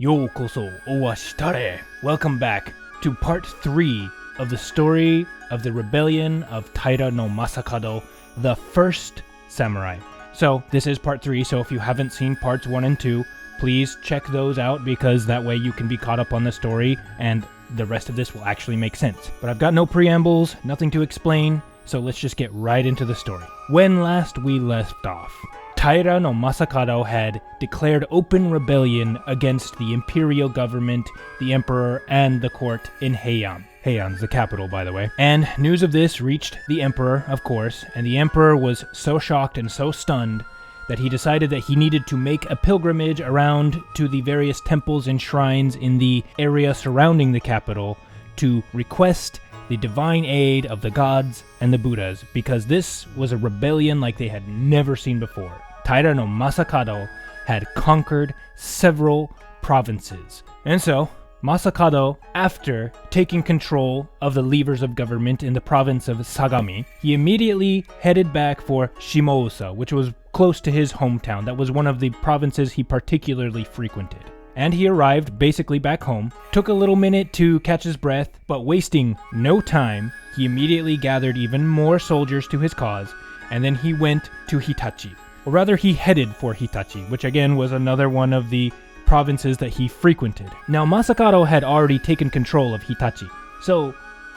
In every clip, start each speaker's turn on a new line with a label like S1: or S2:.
S1: Yokoso owashitare. Welcome back to part 3 of the story of the rebellion of Taira no Masakado, the first samurai. So this is part 3, so if you haven't seen parts 1 and 2, please check those out because that way you can be caught up on the story and the rest of this will actually make sense. But I've got no preambles, nothing to explain, so let's just get right into the story. When last we left off, Taira no Masakado had declared open rebellion against the imperial government, the emperor, and the court in Heian. Heian's the capital, by the way. And news of this reached the emperor, of course, and the emperor was so shocked and so stunned that he decided that he needed to make a pilgrimage around to the various temples and shrines in the area surrounding the capital to request the divine aid of the gods and the Buddhas, because this was a rebellion like they had never seen before. Taira no Masakado had conquered several provinces. And so, Masakado, after taking control of the levers of government in the province of Sagami, he immediately headed back for Shimousa, which was close to his hometown. That was one of the provinces he particularly frequented. And he arrived basically back home, took a little minute to catch his breath, but wasting no time, he immediately gathered even more soldiers to his cause, and then he went to Hitachi. Or rather, he headed for Hitachi, which again was another one of the provinces that he frequented. Now, Masakado had already taken control of Hitachi, so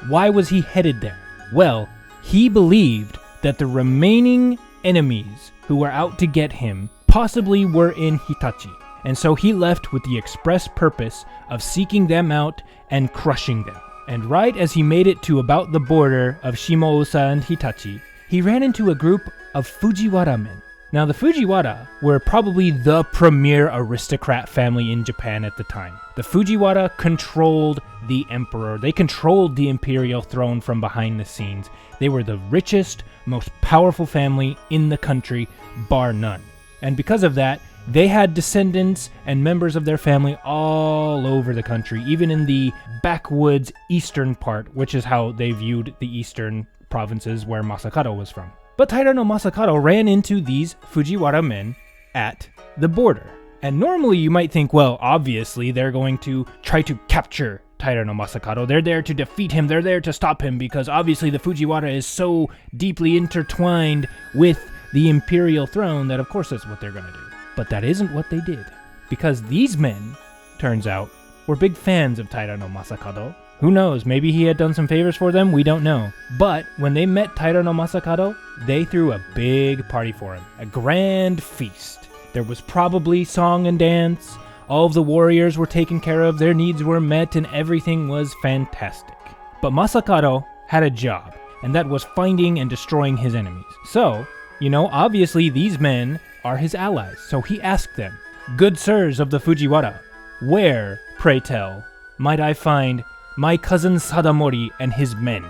S1: why was he headed there? Well, he believed that the remaining enemies who were out to get him possibly were in Hitachi, and so he left with the express purpose of seeking them out and crushing them. And right as he made it to about the border of Shimousa and Hitachi, he ran into a group of Fujiwara men. Now, the Fujiwara were probably the premier aristocrat family in Japan at the time. The Fujiwara controlled the emperor. They controlled the imperial throne from behind the scenes. They were the richest, most powerful family in the country, bar none. And because of that, they had descendants and members of their family all over the country, even in the backwoods eastern part, which is how they viewed the eastern provinces where Masakado was from. But Taira no Masakado ran into these Fujiwara men at the border. And normally you might think, well, obviously they're going to try to capture Taira no Masakado. They're there to defeat him. They're there to stop him because obviously the Fujiwara is so deeply intertwined with the imperial throne that of course that's what they're going to do. But that isn't what they did. Because these men, turns out, were big fans of Taira no Masakado. Who knows, maybe he had done some favors for them, we don't know. But when they met Taira no Masakado, they threw a big party for him. A grand feast. There was probably song and dance, all of the warriors were taken care of, their needs were met, and everything was fantastic. But Masakado had a job, and that was finding and destroying his enemies. So, obviously these men are his allies, so he asked them, "Good sirs of the Fujiwara, where, pray tell, might I find my cousin Sadamori and his men?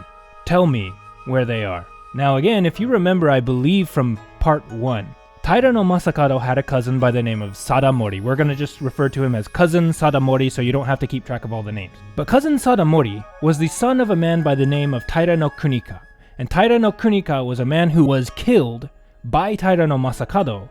S1: Tell me where they are." Now again, if you remember, I believe from part 1, Taira no Masakado had a cousin by the name of Sadamori. We're going to just refer to him as Cousin Sadamori so you don't have to keep track of all the names. But Cousin Sadamori was the son of a man by the name of Taira no Kunika. And Taira no Kunika was a man who was killed by Taira no Masakado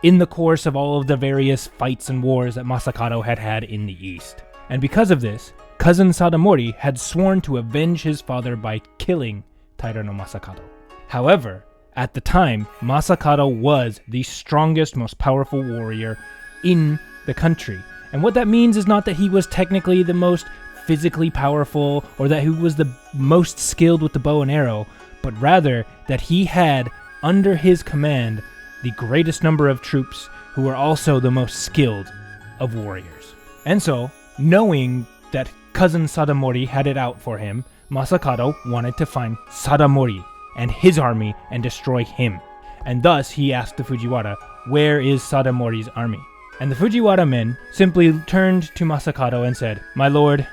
S1: in the course of all of the various fights and wars that Masakado had had in the east. And because of this, Cousin Sadamori had sworn to avenge his father by killing Taira no Masakado. However, at the time, Masakado was the strongest, most powerful warrior in the country. And what that means is not that he was technically the most physically powerful or that he was the most skilled with the bow and arrow, but rather that he had under his command the greatest number of troops who were also the most skilled of warriors. And so, knowing that Cousin Sadamori had it out for him, Masakado wanted to find Sadamori and his army and destroy him. And thus he asked the Fujiwara, "Where is Sadamori's army?" And the Fujiwara men simply turned to Masakado and said, "My lord,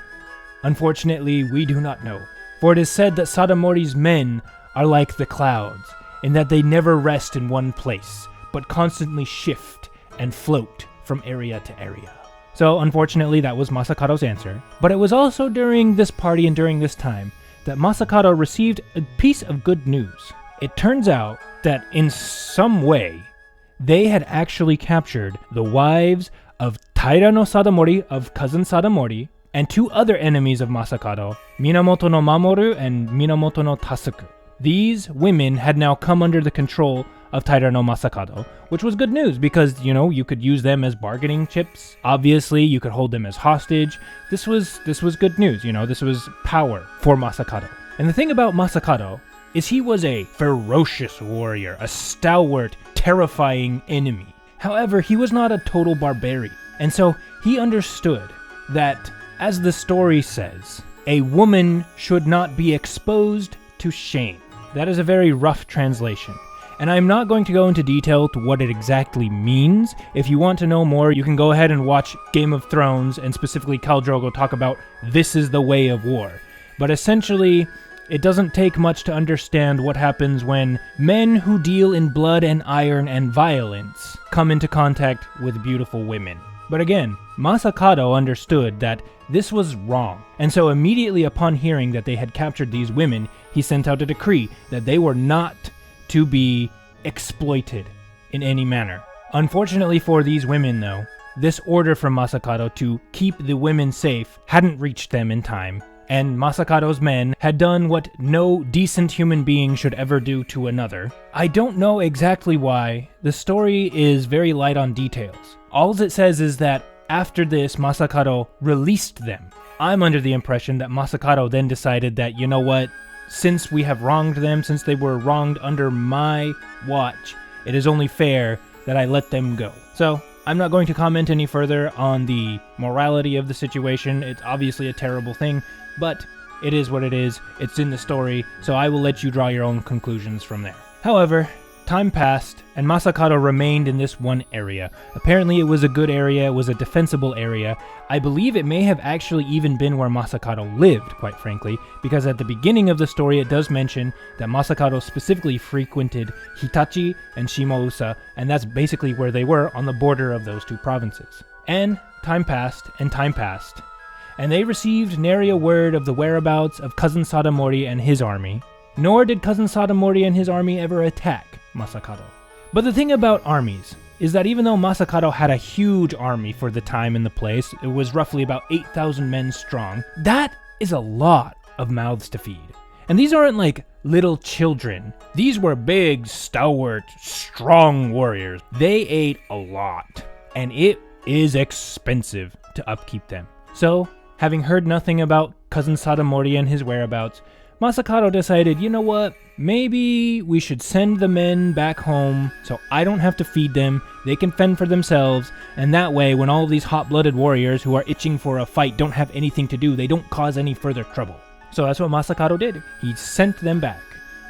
S1: unfortunately we do not know. For it is said that Sadamori's men are like the clouds, in that they never rest in one place, but constantly shift and float from area to area." So unfortunately that was Masakado's answer. But it was also during this party and during this time that Masakado received a piece of good news. It turns out that in some way, they had actually captured the wives of Taira no Sadamori of cousin Sadamori, and 2 other enemies of Masakado, Minamoto no Mamoru and Minamoto no Tasuku. These women had now come under the control of Taira no Masakado, which was good news because, you could use them as bargaining chips. Obviously, you could hold them as hostage. This was good news, this was power for Masakado. And the thing about Masakado is he was a ferocious warrior, a stalwart, terrifying enemy. However, he was not a total barbarian. And so he understood that, as the story says, a woman should not be exposed to shame. That is a very rough translation. And I'm not going to go into detail to what it exactly means. If you want to know more, you can go ahead and watch Game of Thrones, and specifically Khal Drogo talk about this is the way of war. But essentially, it doesn't take much to understand what happens when men who deal in blood and iron and violence come into contact with beautiful women. But again, Masakado understood that this was wrong, and so immediately upon hearing that they had captured these women, he sent out a decree that they were not to be exploited in any manner. Unfortunately for these women, though, this order from Masakado to keep the women safe hadn't reached them in time, and Masakado's men had done what no decent human being should ever do to another. I don't know exactly why. The story is very light on details. All it says is that after this, Masakado released them. I'm under the impression that Masakado then decided that, since we have wronged them, since they were wronged under my watch, it is only fair that I let them go. So, I'm not going to comment any further on the morality of the situation. It's obviously a terrible thing, but it is what it is. It's in the story, so I will let you draw your own conclusions from there. However, time passed, and Masakado remained in this one area. Apparently it was a good area, it was a defensible area. I believe it may have actually even been where Masakado lived, quite frankly, because at the beginning of the story it does mention that Masakado specifically frequented Hitachi and Shimousa, and that's basically where they were, on the border of those 2 provinces. And time passed, and they received nary a word of the whereabouts of cousin Sadamori and his army, nor did cousin Sadamori and his army ever attack Masakado. But the thing about armies is that even though Masakado had a huge army for the time and the place, it was roughly about 8,000 men strong, that is a lot of mouths to feed. And these aren't like little children. These were big, stalwart, strong warriors. They ate a lot, and it is expensive to upkeep them. So, having heard nothing about cousin Sadamori and his whereabouts, Masakado decided, maybe we should send the men back home so I don't have to feed them, they can fend for themselves, and that way when all of these hot-blooded warriors who are itching for a fight don't have anything to do, they don't cause any further trouble. So that's what Masakado did. He sent them back.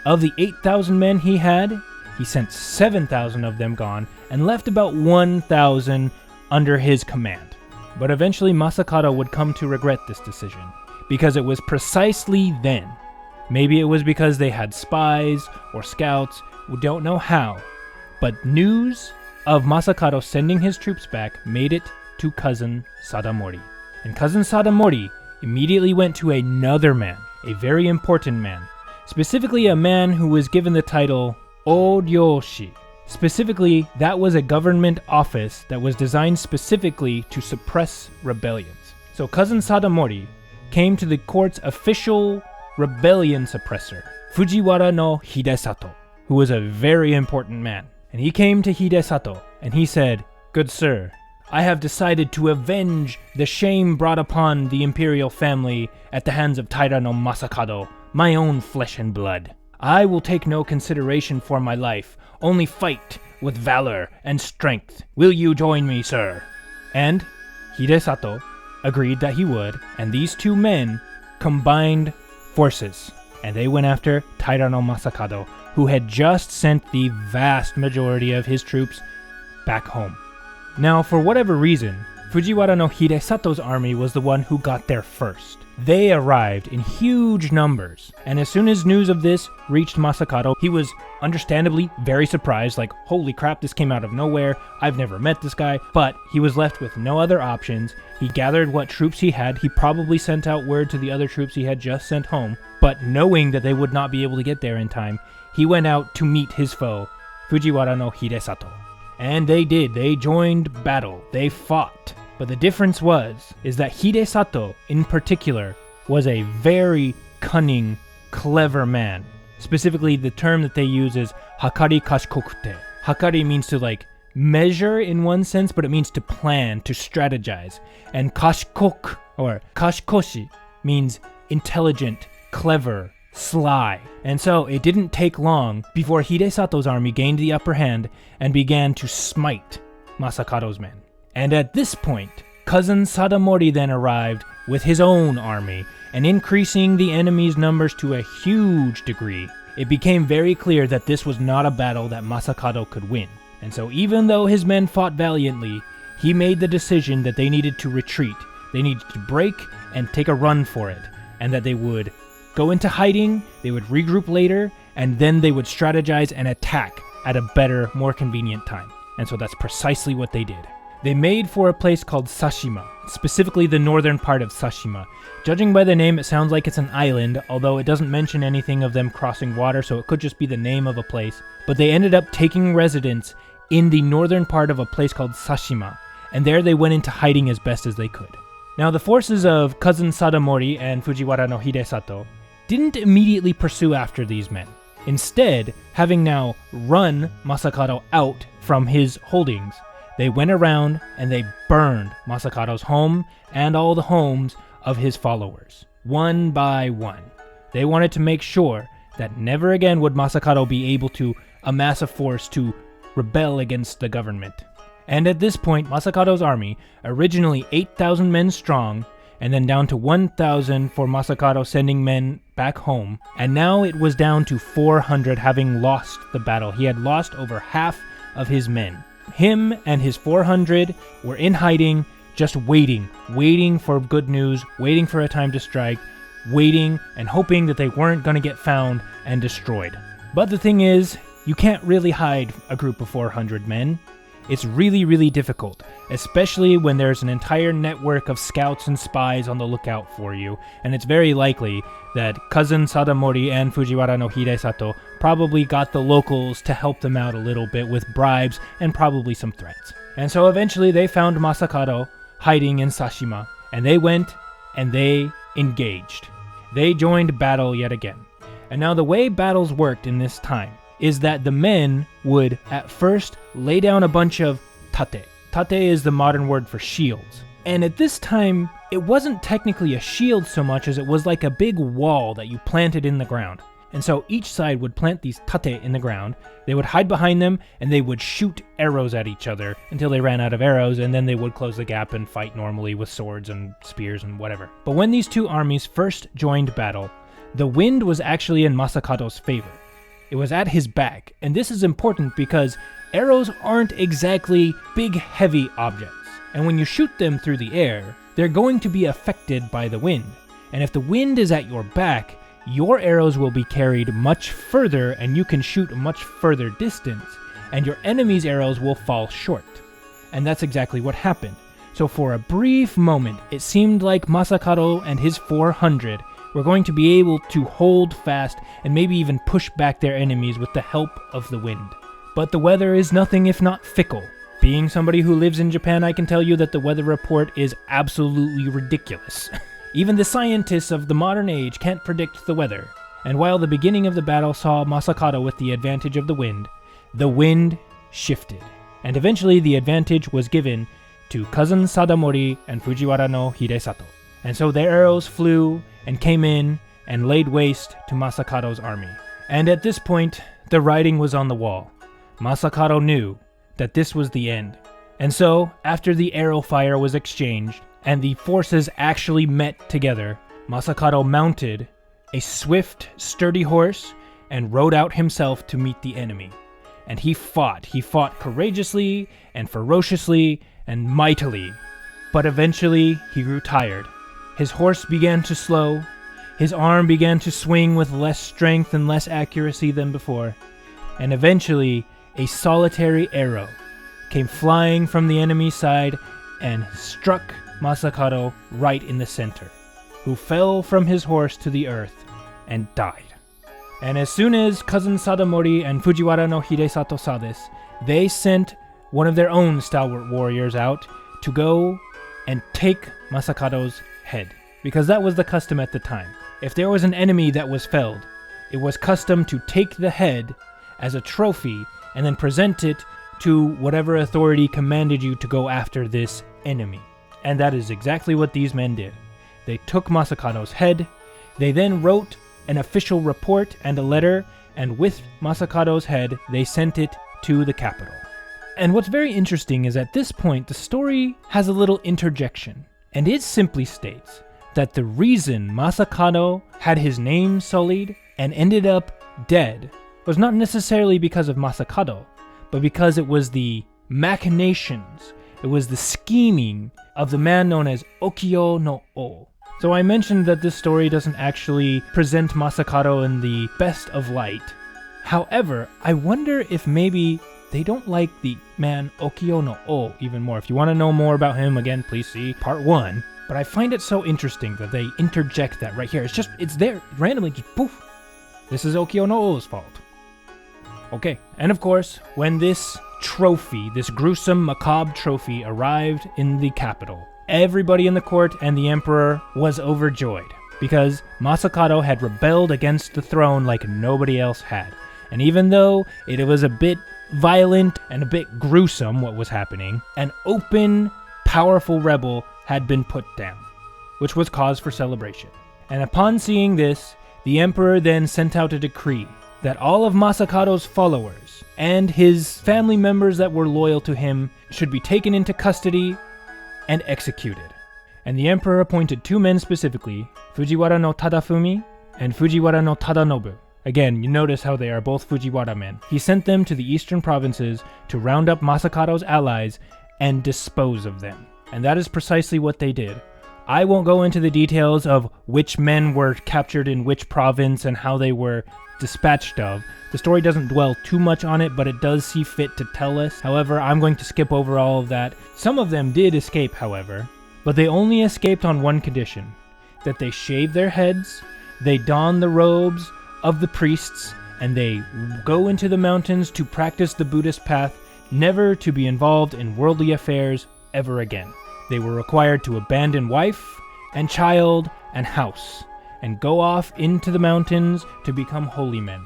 S1: Of the 8,000 men he had, he sent 7,000 of them gone and left about 1,000 under his command. But eventually Masakado would come to regret this decision, because it was precisely then, maybe it was because they had spies or scouts, we don't know how, but news of Masakado sending his troops back made it to cousin Sadamori. And cousin Sadamori immediately went to another man, a very important man, specifically a man who was given the title Oryoshi. Specifically, that was a government office that was designed specifically to suppress rebellions. So cousin Sadamori came to the court's official rebellion suppressor, Fujiwara no Hidesato, who was a very important man. And he came to Hidesato, and he said, "Good sir, I have decided to avenge the shame brought upon the imperial family at the hands of Taira no Masakado, my own flesh and blood. I will take no consideration for my life, only fight with valor and strength. Will you join me, sir?" And Hidesato agreed that he would, and these 2 men combined forces, and they went after Taira no Masakado, who had just sent the vast majority of his troops back home. Now, for whatever reason, Fujiwara no Hidesato's army was the one who got there first. They arrived in huge numbers, and as soon as news of this reached Masakado, he was understandably very surprised, like, holy crap, this came out of nowhere, I've never met this guy, but he was left with no other options. He gathered what troops he had, he probably sent out word to the other troops he had just sent home, but knowing that they would not be able to get there in time, he went out to meet his foe, Fujiwara no Hidesato. And they did, they joined battle, they fought. But the difference is that Hidesato, in particular, was a very cunning, clever man. Specifically, the term that they use is hakari kashikokute. Hakari means to like measure in one sense, but it means to plan, to strategize. And kashikok, or kashikoshi, means intelligent, clever, sly. And so it didn't take long before Hidesato's army gained the upper hand and began to smite Masakado's men. And at this point, cousin Sadamori then arrived with his own army, and increasing the enemy's numbers to a huge degree. It became very clear that this was not a battle that Masakado could win. And so even though his men fought valiantly, he made the decision that they needed to retreat. They needed to break and take a run for it, and that they would go into hiding, they would regroup later, and then they would strategize and attack at a better, more convenient time. And so that's precisely what they did. They made for a place called Sashima, specifically the northern part of Sashima. Judging by the name, it sounds like it's an island, although it doesn't mention anything of them crossing water, so it could just be the name of a place. But they ended up taking residence in the northern part of a place called Sashima, and there they went into hiding as best as they could. Now, the forces of cousin Sadamori and Fujiwara no Hidesato didn't immediately pursue after these men. Instead, having now run Masakado out from his holdings, they went around and they burned Masakado's home and all the homes of his followers, one by one. They wanted to make sure that never again would Masakado be able to amass a force to rebel against the government. And at this point, Masakado's army, originally 8,000 men strong, and then down to 1,000 for Masakado sending men back home, and now it was down to 400 having lost the battle. He had lost over half of his men. Him and his 400 were in hiding, just waiting for good news, waiting for a time to strike, waiting and hoping that they weren't going to get found and destroyed. But the thing is, you can't really hide a group of 400 men. It's really, really difficult, especially when there's an entire network of scouts and spies on the lookout for you, and it's very likely that cousin Sadamori and Fujiwara no Hidesato probably got the locals to help them out a little bit with bribes and probably some threats. And so eventually they found Masakado hiding in Sashima, and they went and they engaged. They joined battle yet again. And now the way battles worked in this time is that the men would at first lay down a bunch of tate. Tate is the modern word for shields. And at this time, it wasn't technically a shield so much as it was like a big wall that you planted in the ground. And so each side would plant these tate in the ground, they would hide behind them, and they would shoot arrows at each other until they ran out of arrows, and then they would close the gap and fight normally with swords and spears and whatever. But when these two armies first joined battle, the wind was actually in Masakado's favor. It was at his back, and this is important because arrows aren't exactly big, heavy objects. And when you shoot them through the air, they're going to be affected by the wind. And if the wind is at your back, your arrows will be carried much further and you can shoot a much further distance, and your enemy's arrows will fall short. And that's exactly what happened. So for a brief moment, it seemed like Masakado and his 400 were going to be able to hold fast and maybe even push back their enemies with the help of the wind. But the weather is nothing if not fickle. Being somebody who lives in Japan, I can tell you that the weather report is absolutely ridiculous. Even the scientists of the modern age can't predict the weather. And while the beginning of the battle saw Masakado with the advantage of the wind shifted. And eventually the advantage was given to cousin Sadamori and Fujiwara no Hidesato. And so their arrows flew and came in and laid waste to Masakado's army. And at this point, the writing was on the wall. Masakado knew that this was the end. And so, after the arrow fire was exchanged, and the forces actually met together, Masakado mounted a swift, sturdy horse and rode out himself to meet the enemy. And he fought. He fought courageously and ferociously and mightily. But eventually, he grew tired. His horse began to slow, his arm began to swing with less strength and less accuracy than before, and eventually a solitary arrow came flying from the enemy's side and struck Masakado right in the center, who fell from his horse to the earth and died. And as soon as cousin Sadamori and Fujiwara no Hidesato saw this, they sent one of their own stalwart warriors out to go and take Masakado's head, because that was the custom at the time. If there was an enemy that was felled, it was custom to take the head as a trophy and then present it to whatever authority commanded you to go after this enemy. And that is exactly what these men did. They took Masakado's head, they then wrote an official report and a letter, and with Masakado's head, they sent it to the capital. And what's very interesting is at this point, the story has a little interjection, and it simply states that the reason Masakado had his name sullied and ended up dead was not necessarily because of Masakado, but because it was the machinations, it was the scheming of the man known as Okio no O. So I mentioned that this story doesn't actually present Masakado in the best of light. However, I wonder if maybe they don't like the man Okio no O even more. If you want to know more about him, again, please see part 1. But I find it so interesting that they interject that right here. It's there, randomly, just poof. This is Okio no O's fault. Okay, and of course, when this trophy, this gruesome, macabre trophy arrived in the capital, everybody in the court and the emperor was overjoyed, because Masakado had rebelled against the throne like nobody else had. And even though it was a bit violent and a bit gruesome what was happening, an open, powerful rebel had been put down, which was cause for celebration. And upon seeing this, the emperor then sent out a decree that all of Masakado's followers and his family members that were loyal to him should be taken into custody and executed. And the emperor appointed 2 men specifically, Fujiwara no Tadafumi and Fujiwara no Tadanobu. Again, you notice how they are both Fujiwara men. He sent them to the eastern provinces to round up Masakado's allies and dispose of them. And that is precisely what they did. I won't go into the details of which men were captured in which province and how they were dispatched of. The story doesn't dwell too much on it, but it does see fit to tell us. However, I'm going to skip over all of that. Some of them did escape, however, but they only escaped on one condition: that they shave their heads, they don the robes of the priests, and they go into the mountains to practice the Buddhist path, never to be involved in worldly affairs ever again. They were required to abandon wife and child and house and go off into the mountains to become holy men.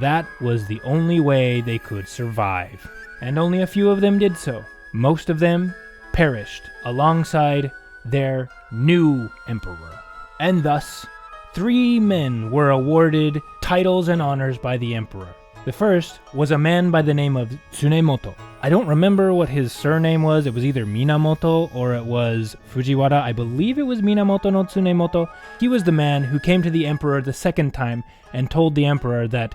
S1: That was the only way they could survive. And only a few of them did so. Most of them perished alongside their new emperor. And thus, 3 men were awarded titles and honors by the emperor. The first was a man by the name of Tsunemoto. I don't remember what his surname was. It was either Minamoto or it was Fujiwara. I believe it was Minamoto no Tsunemoto. He was the man who came to the emperor the second time and told the emperor that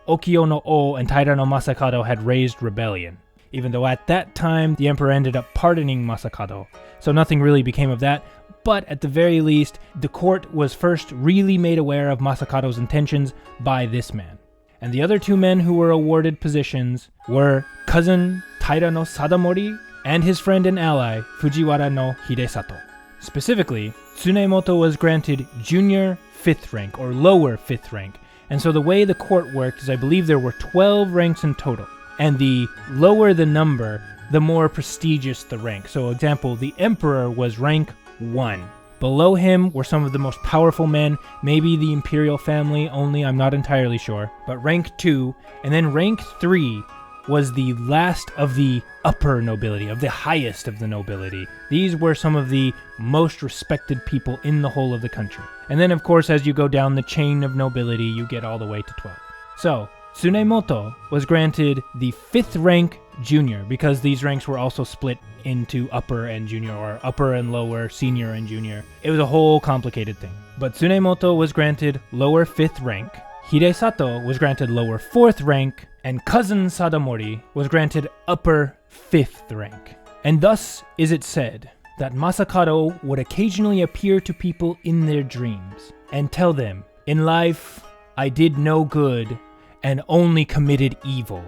S1: Okio no O and Taira no Masakado had raised rebellion. Even though at that time the emperor ended up pardoning Masakado, so nothing really became of that. But at the very least, the court was first really made aware of Masakado's intentions by this man. And the other 2 men who were awarded positions were cousin Taira no Sadamori and his friend and ally Fujiwara no Hidesato. Specifically, Tsunemoto was granted junior 5th rank or lower 5th rank. And so the way the court worked is I believe there were 12 ranks in total. And the lower the number, the more prestigious the rank. So example, the emperor was rank 1. Below him were some of the most powerful men, maybe the imperial family only, I'm not entirely sure, but rank 2, and then rank 3 was the last of the upper nobility, of the highest of the nobility. These were some of the most respected people in the whole of the country. And then of course as you go down the chain of nobility, you get all the way to 12. So, Tsunemoto was granted the 5th rank junior, because these ranks were also split into upper and junior, or upper and lower, senior and junior. It was a whole complicated thing. But Tsunemoto was granted lower 5th rank, Hidesato was granted lower 4th rank, and cousin Sadamori was granted upper 5th rank. And thus is it said that Masakado would occasionally appear to people in their dreams and tell them, "In life, I did no good and only committed evil,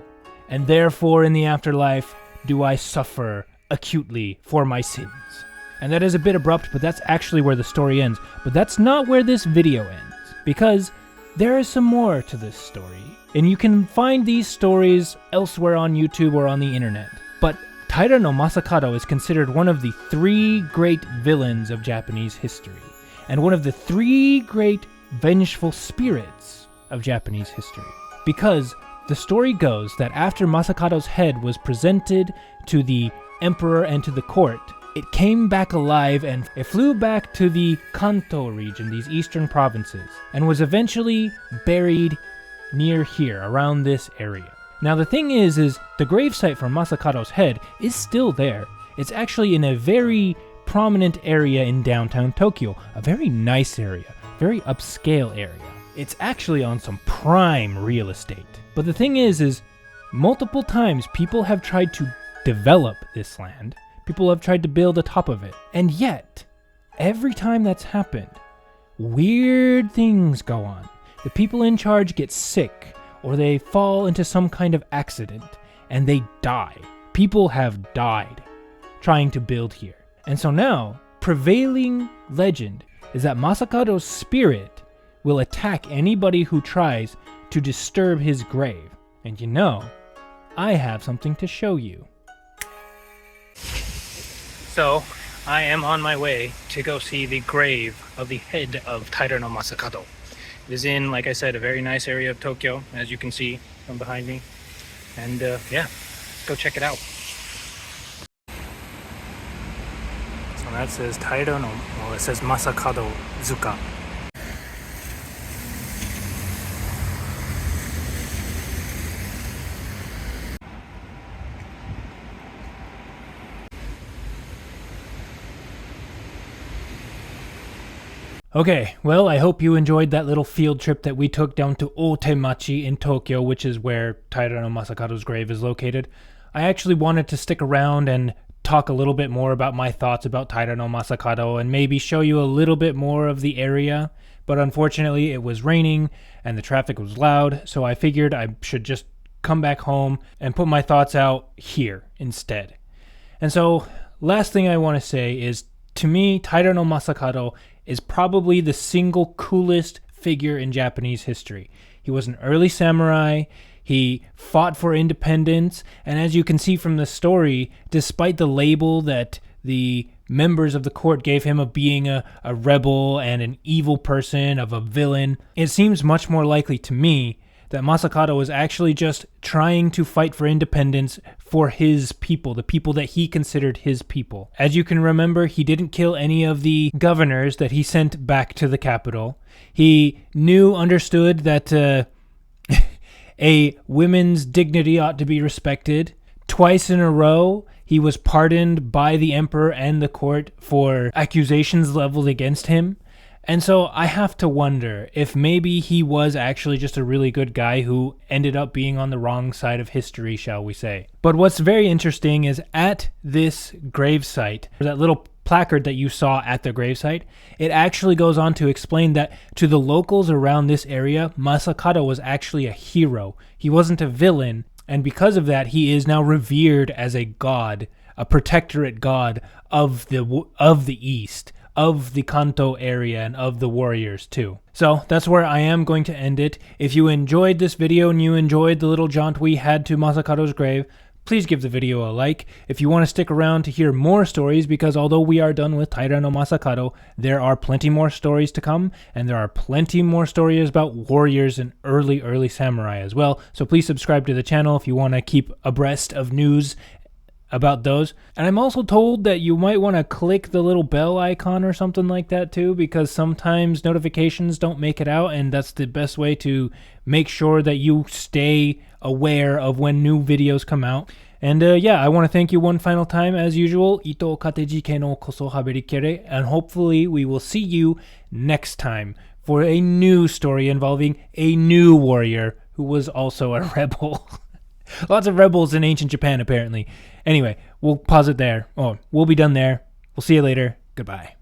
S1: and therefore in the afterlife do I suffer acutely for my sins." And that is a bit abrupt, but that's actually where the story ends. But that's not where this video ends, because there is some more to this story. And you can find these stories elsewhere on YouTube or on the internet. But Taira no Masakado is considered one of the 3 great villains of Japanese history, and one of the 3 great vengeful spirits of Japanese history. Because the story goes that after Masakado's head was presented to the emperor and to the court, it came back alive and it flew back to the Kanto region, these eastern provinces, and was eventually buried near here, around this area. Now the thing is the gravesite for Masakado's head is still there. It's actually in a very prominent area in downtown Tokyo, a very nice area, very upscale area. It's actually on some prime real estate. But the thing is multiple times people have tried to develop this land. People have tried to build atop of it. And yet, every time that's happened, weird things go on. The people in charge get sick, or they fall into some kind of accident, and they die. People have died trying to build here. And so now, prevailing legend is that Masakado's spirit will attack anybody who tries to disturb his grave. And you know, I have something to show you. So, I am on my way to go see the grave of the head of Taira no Masakado. It is in, like I said, a very nice area of Tokyo, as you can see from behind me. And yeah, let's go check it out. So that says Taira no, well, it says Masakado Zuka. Okay, well, I hope you enjoyed that little field trip that we took down to Otemachi in Tokyo, which is where Taira no Masakado's grave is located. I actually wanted to stick around and talk a little bit more about my thoughts about Taira no Masakado and maybe show you a little bit more of the area, but unfortunately it was raining and the traffic was loud, so I figured I should just come back home and put my thoughts out here instead. And so, last thing I want to say is, to me, Taira no Masakado is probably the single coolest figure in Japanese history. He was an early samurai, he fought for independence, and as you can see from the story, despite the label that the members of the court gave him of being a rebel and an evil person, of a villain, it seems much more likely to me that Masakado was actually just trying to fight for independence for his people, the people that he considered his people. As you can remember, he didn't kill any of the governors that he sent back to the capital. He understood that a woman's dignity ought to be respected. Twice in a row, he was pardoned by the emperor and the court for accusations leveled against him. And so I have to wonder if maybe he was actually just a really good guy who ended up being on the wrong side of history, shall we say. But what's very interesting is at this gravesite, that little placard that you saw at the gravesite, it actually goes on to explain that to the locals around this area, Masakado was actually a hero. He wasn't a villain, and because of that, he is now revered as a god, a protectorate god of the East, of the Kanto area, and of the warriors too. So that's where I am going to end it. If you enjoyed this video and you enjoyed the little jaunt we had to Masakado's grave, please give the video a like. If you want to stick around to hear more stories, because although we are done with Taira no Masakado, there are plenty more stories to come, and there are plenty more stories about warriors and early samurai as well. So please subscribe to the channel if you want to keep abreast of news about those. And I'm also told that you might want to click the little bell icon or something like that too, because sometimes notifications don't make it out, and that's the best way to make sure that you stay aware of when new videos come out. And yeah, I want to thank you one final time as usual. Ito katejike no koso haberikere, and hopefully we will see you next time for a new story involving a new warrior who was also a rebel. Lots of rebels in ancient Japan, apparently. Anyway, we'll pause it there. Oh, we'll be done there. We'll see you later. Goodbye.